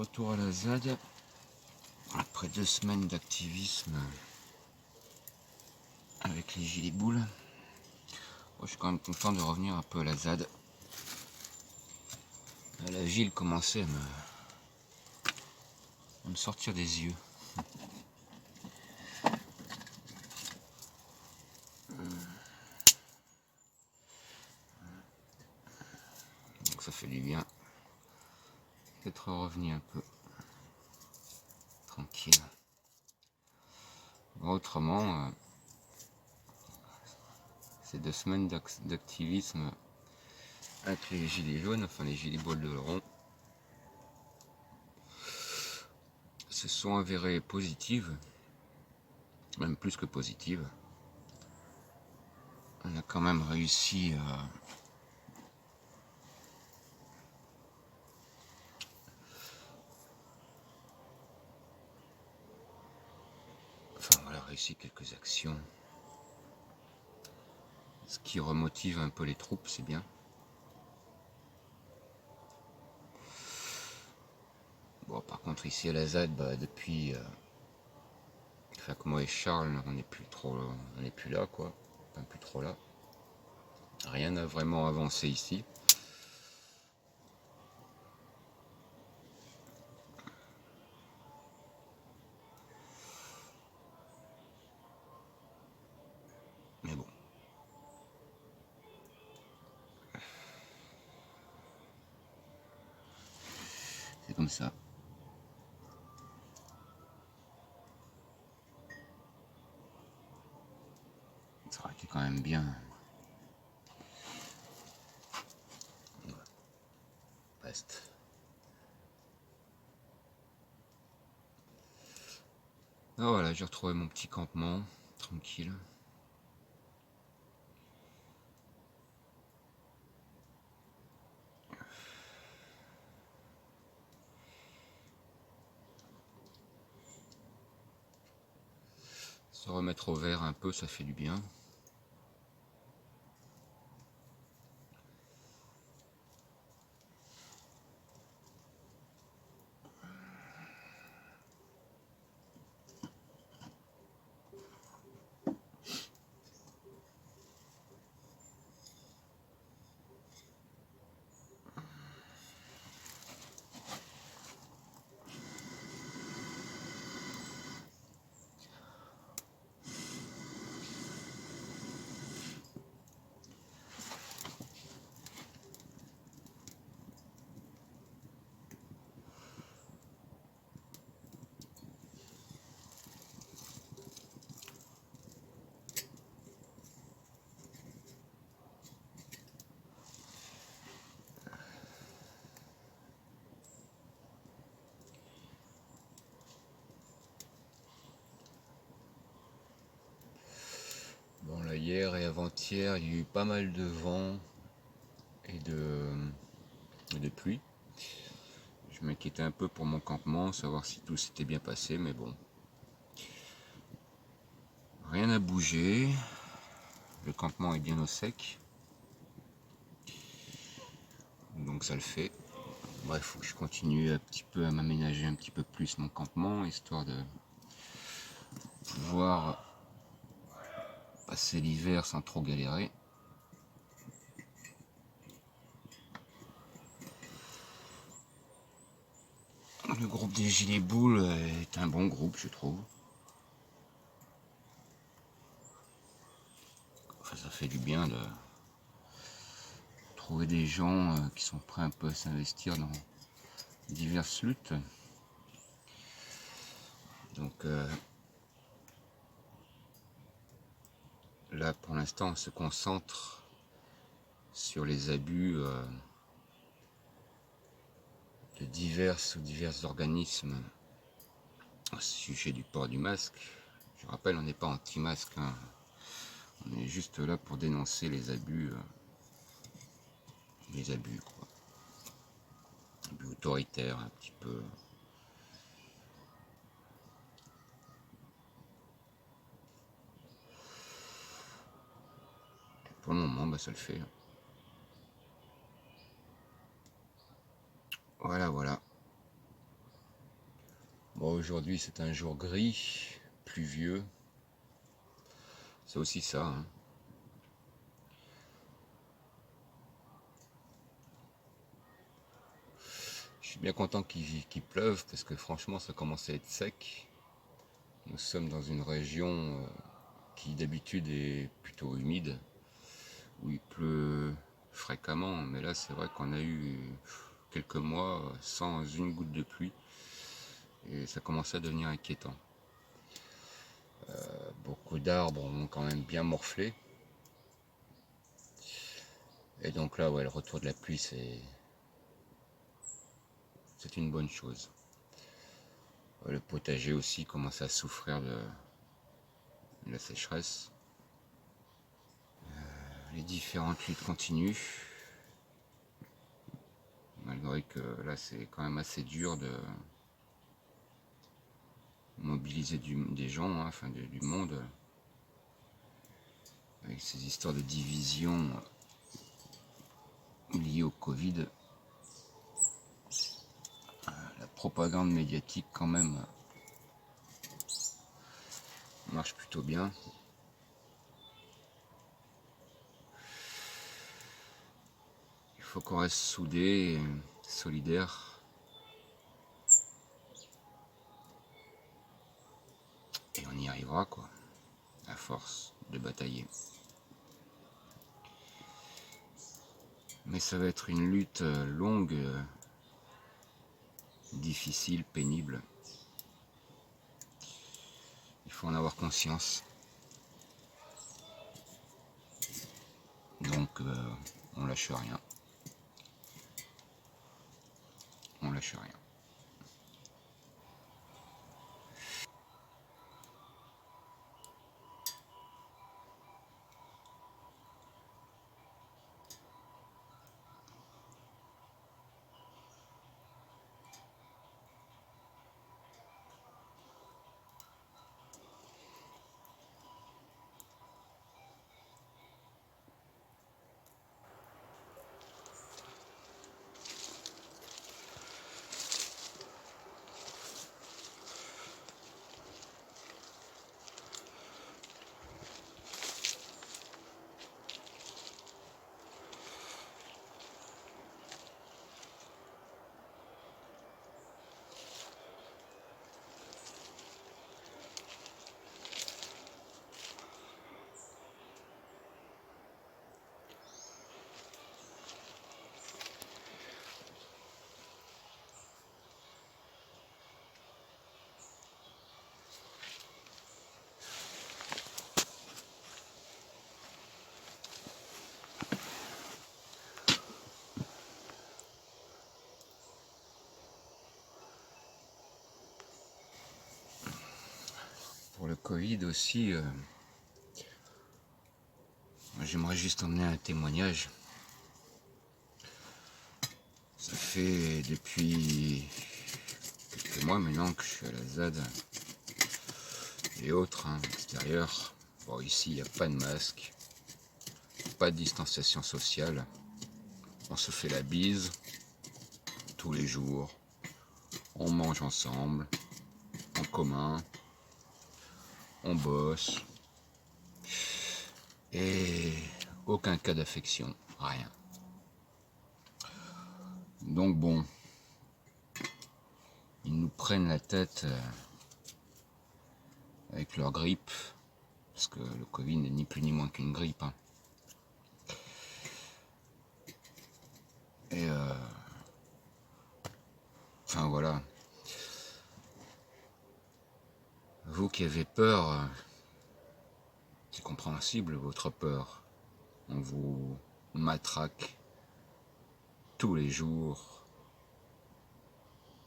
retour à la ZAD après 2 semaines d'activisme avec les gilets boules. Moi, je suis quand même content de revenir un peu à la ZAD. La ville commençait à me sortir des yeux. Donc ça fait du bien d'être revenu un peu tranquille. Autrement, ces 2 semaines d'activisme avec les gilets jaunes, enfin les gilets boules de Laurent, se sont avérées positives, même plus que positives. On a quand même réussi à réussi quelques actions, ce qui remotive un peu les troupes, c'est bien. Bon, par contre ici à la ZAD, depuis que moi et Charles, on n'est plus là, quoi. Enfin, plus trop là. Rien n'a vraiment avancé ici. Mais bon. C'est comme ça. Ça aurait été quand même bien. Reste. Ah, voilà, j'ai retrouvé mon petit campement, tranquille. Se remettre au vert un peu, ça fait du bien. Bon, là, hier et avant-hier, il y a eu pas mal de vent et de pluie. Je m'inquiétais un peu pour mon campement, savoir si tout s'était bien passé, mais bon. Rien n'a bougé. Le campement est bien au sec. Donc ça le fait. Bref, il faut que je continue un petit peu à m'aménager un petit peu plus mon campement, histoire de pouvoir passer l'hiver sans trop galérer. Le groupe des Gilets Boules est un bon groupe, je trouve. Enfin, ça fait du bien de trouver des gens qui sont prêts un peu à s'investir dans diverses luttes. Donc là, pour l'instant, on se concentre sur les abus de divers organismes au sujet du port du masque. Je rappelle, on n'est pas anti-masque, hein. On est juste là pour dénoncer les abus, quoi. Abus autoritaires, un petit peu. Pour le moment, ça le fait. Voilà, voilà. aujourd'hui c'est un jour gris, pluvieux. C'est aussi ça, hein. Je suis bien content qu'il pleuve parce que franchement ça commence à être sec. Nous sommes dans une région qui d'habitude est plutôt humide, où il pleut fréquemment, mais là c'est vrai qu'on a eu quelques mois sans une goutte de pluie et ça commence à devenir inquiétant. Beaucoup d'arbres ont quand même bien morflé et donc là ouais, le retour de la pluie c'est une bonne chose. Le potager aussi commence à souffrir de la sécheresse. Les différentes luttes continuent, malgré que là c'est quand même assez dur de mobiliser des gens, hein, enfin du monde, avec ces histoires de division liées au Covid. La propagande médiatique quand même marche plutôt bien. Il faut qu'on reste soudés, solidaires, et on y arrivera quoi, à force de batailler. Mais ça va être une lutte longue, difficile, pénible. Il faut en avoir conscience. Donc on lâche rien. On lâche rien. Pour le Covid aussi, j'aimerais juste emmener un témoignage. Ça fait depuis quelques mois maintenant que je suis à la ZAD et autres, hein, extérieurs. Bon, ici, il n'y a pas de masque, pas de distanciation sociale. On se fait la bise tous les jours. On mange ensemble, en commun. On bosse. Et aucun cas d'affection, rien. Donc bon, ils nous prennent la tête avec leur grippe, parce que le Covid n'est ni plus ni moins qu'une grippe, hein. Et enfin voilà. Vous qui avez peur, c'est compréhensible votre peur. On vous matraque tous les jours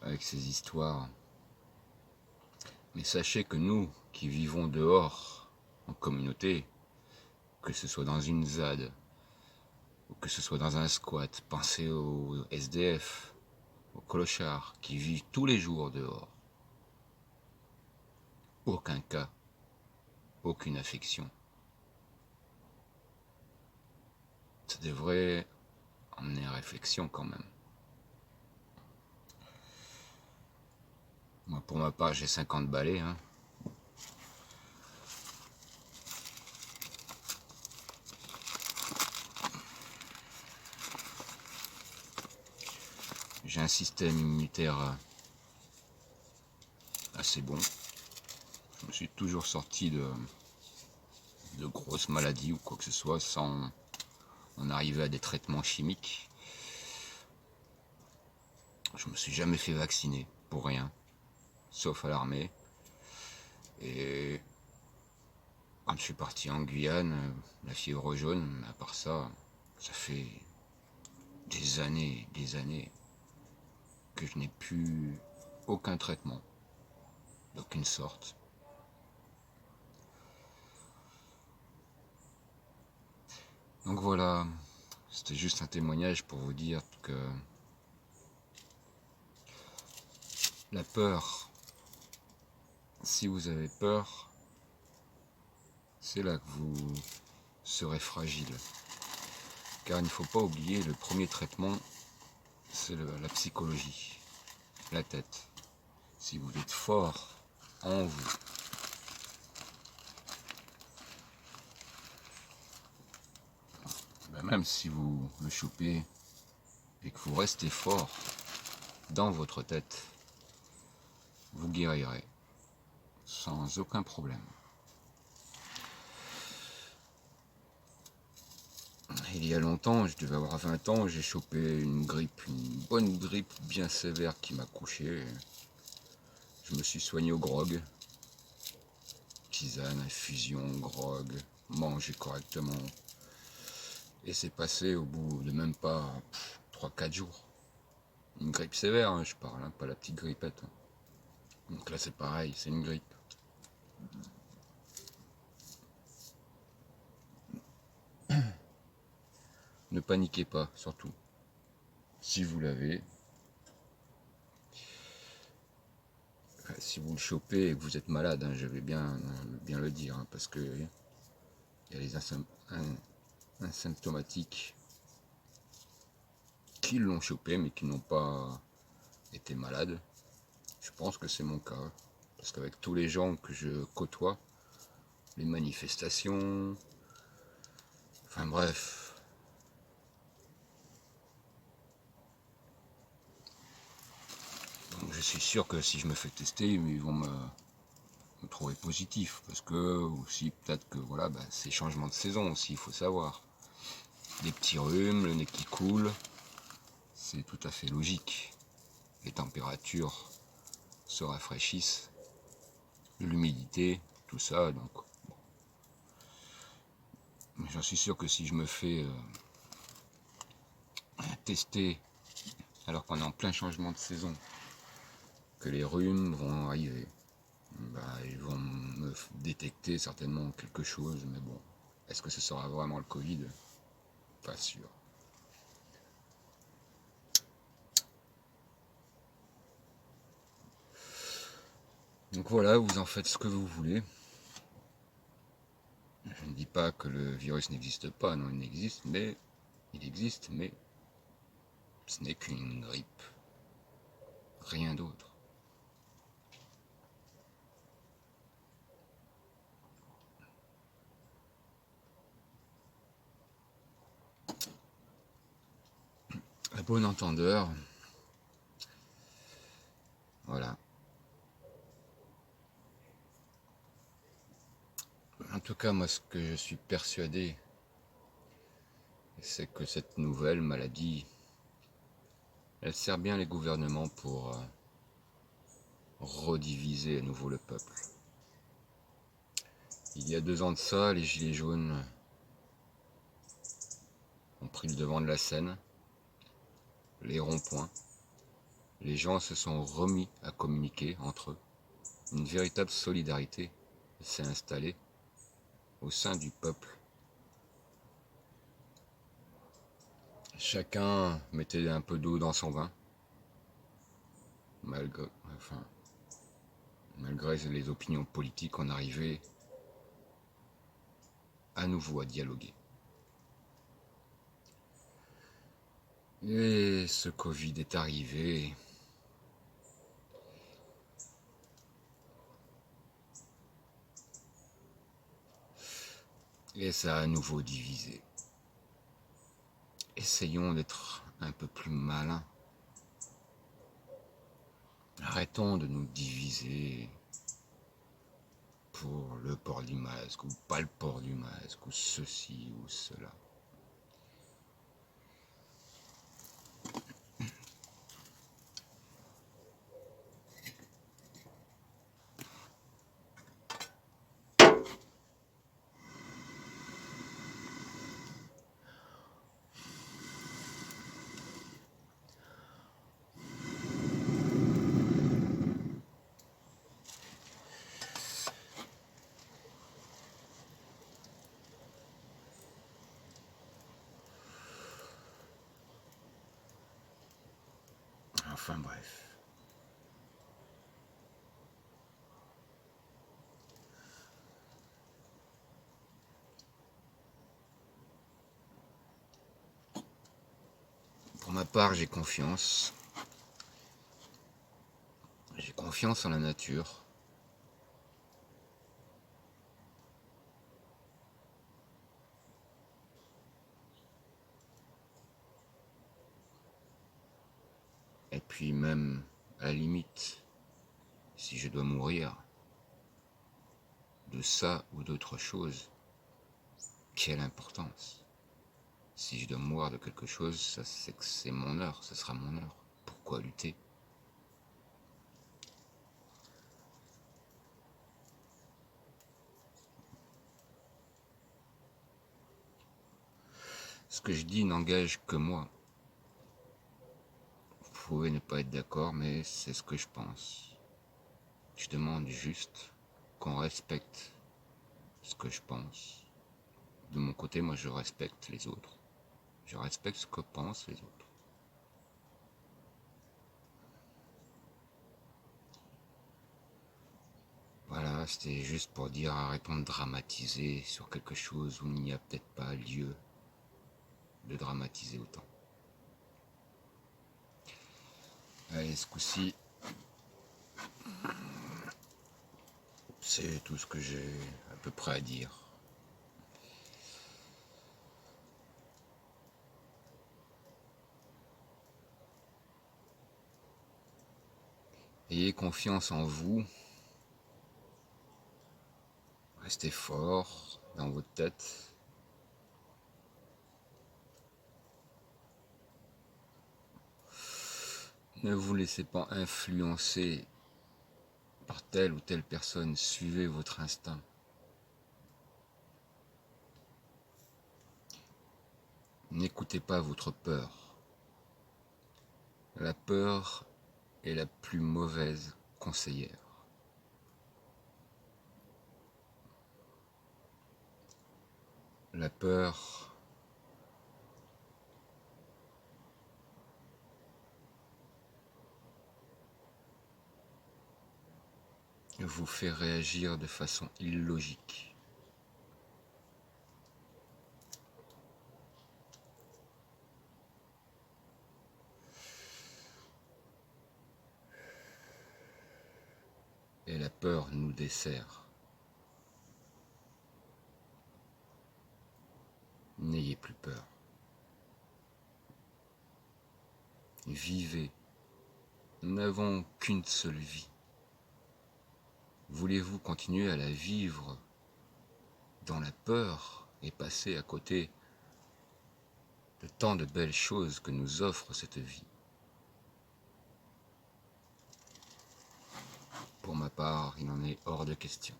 avec ces histoires. Mais sachez que nous qui vivons dehors, en communauté, que ce soit dans une ZAD, ou que ce soit dans un squat, pensez aux SDF, aux clochards qui vivent tous les jours dehors. Aucun cas, aucune affection. Ça devrait emmener à réflexion quand même. Moi, pour ma part, j'ai 50 balais. Hein. J'ai un système immunitaire assez bon. Je me suis toujours sorti de grosses maladies ou quoi que ce soit sans en arriver à des traitements chimiques. Je me suis jamais fait vacciner pour rien, sauf à l'armée. Et quand je suis parti en Guyane, la fièvre jaune, à part ça, ça fait des années que je n'ai plus aucun traitement d'aucune sorte. Donc voilà, c'était juste un témoignage pour vous dire que la peur, si vous avez peur, c'est là que vous serez fragile. Car il ne faut pas oublier, le premier traitement, c'est la psychologie, la tête. Si vous êtes fort en vous, ben même si vous le chopez et que vous restez fort dans votre tête, vous guérirez sans aucun problème. Il y a longtemps, je devais avoir 20 ans, j'ai chopé une bonne grippe bien sévère qui m'a couché. Je me suis soigné au grog, tisane, infusion, grog, manger correctement. Et c'est passé au bout de même pas 3-4 jours. Une grippe sévère, hein, je parle, hein, pas la petite grippette. Hein. Donc là c'est pareil, c'est une grippe. Ne paniquez pas, surtout. Si vous l'avez, si vous le chopez et que vous êtes malade, hein, je vais bien le dire, hein, parce que il y a les asymptomatiques qui l'ont chopé mais qui n'ont pas été malades. Je pense que c'est mon cas, parce qu'avec tous les gens que je côtoie, les manifestations, enfin bref, donc je suis sûr que si je me fais tester, ils vont me trouver positif, parce que aussi peut-être que voilà, bah, c'est changement de saison aussi, il faut savoir. Des petits rhumes, le nez qui coule, c'est tout à fait logique. Les températures se rafraîchissent, l'humidité, tout ça, donc j'en suis sûr que si je me fais tester alors qu'on est en plein changement de saison, que les rhumes vont arriver, bah, ils vont me détecter certainement quelque chose, mais bon, est-ce que ce sera vraiment le Covid? Pas sûr. Donc voilà, vous en faites ce que vous voulez. Je ne dis pas que le virus n'existe pas, non, il existe, mais ce n'est qu'une grippe, rien d'autre. À bon entendeur, voilà. En tout cas, moi, ce que je suis persuadé, c'est que cette nouvelle maladie, elle sert bien les gouvernements pour rediviser à nouveau le peuple. Il y a 2 ans de ça, les gilets jaunes ont pris le devant de la scène, les ronds-points. Les gens se sont remis à communiquer entre eux. Une véritable solidarité s'est installée au sein du peuple. Chacun mettait un peu d'eau dans son vin, malgré les opinions politiques, on arrivait à nouveau à dialoguer. Et ce Covid est arrivé. Et ça a à nouveau divisé. Essayons d'être un peu plus malins. Arrêtons de nous diviser pour le port du masque ou pas le port du masque ou ceci ou cela. Enfin bref. Pour ma part, j'ai confiance. J'ai confiance en la nature. Et puis même, à la limite, si je dois mourir de ça ou d'autre chose, quelle importance? Si je dois mourir de quelque chose, ça c'est que c'est mon heure, ça sera mon heure. Pourquoi lutter? Ce que je dis n'engage que moi. Vous pouvez ne pas être d'accord, mais c'est ce que je pense. Je demande juste qu'on respecte ce que je pense. De mon côté, moi je respecte les autres. Je respecte ce que pensent les autres. Voilà, c'était juste pour dire arrêtons de dramatiser sur quelque chose où il n'y a peut-être pas lieu de dramatiser autant. Allez, ce coup-ci, c'est tout ce que j'ai à peu près à dire. Ayez confiance en vous. Restez fort dans votre tête. Ne vous laissez pas influencer par telle ou telle personne. Suivez votre instinct. N'écoutez pas votre peur. La peur est la plus mauvaise conseillère. La peur vous fait réagir de façon illogique. Et la peur nous dessert. N'ayez plus peur. Vivez. Nous n'avons qu'une seule vie. Voulez-vous continuer à la vivre dans la peur et passer à côté de tant de belles choses que nous offre cette vie? Pour ma part, il en est hors de question.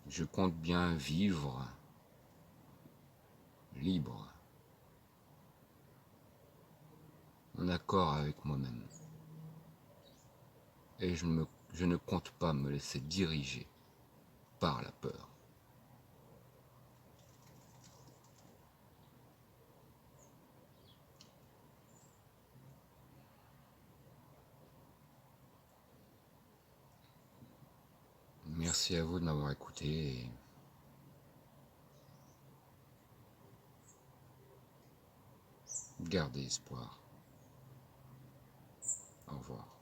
Je compte bien vivre libre, en accord avec moi-même. Et je ne compte pas me laisser diriger par la peur. Merci à vous de m'avoir écouté et gardez espoir. Au revoir.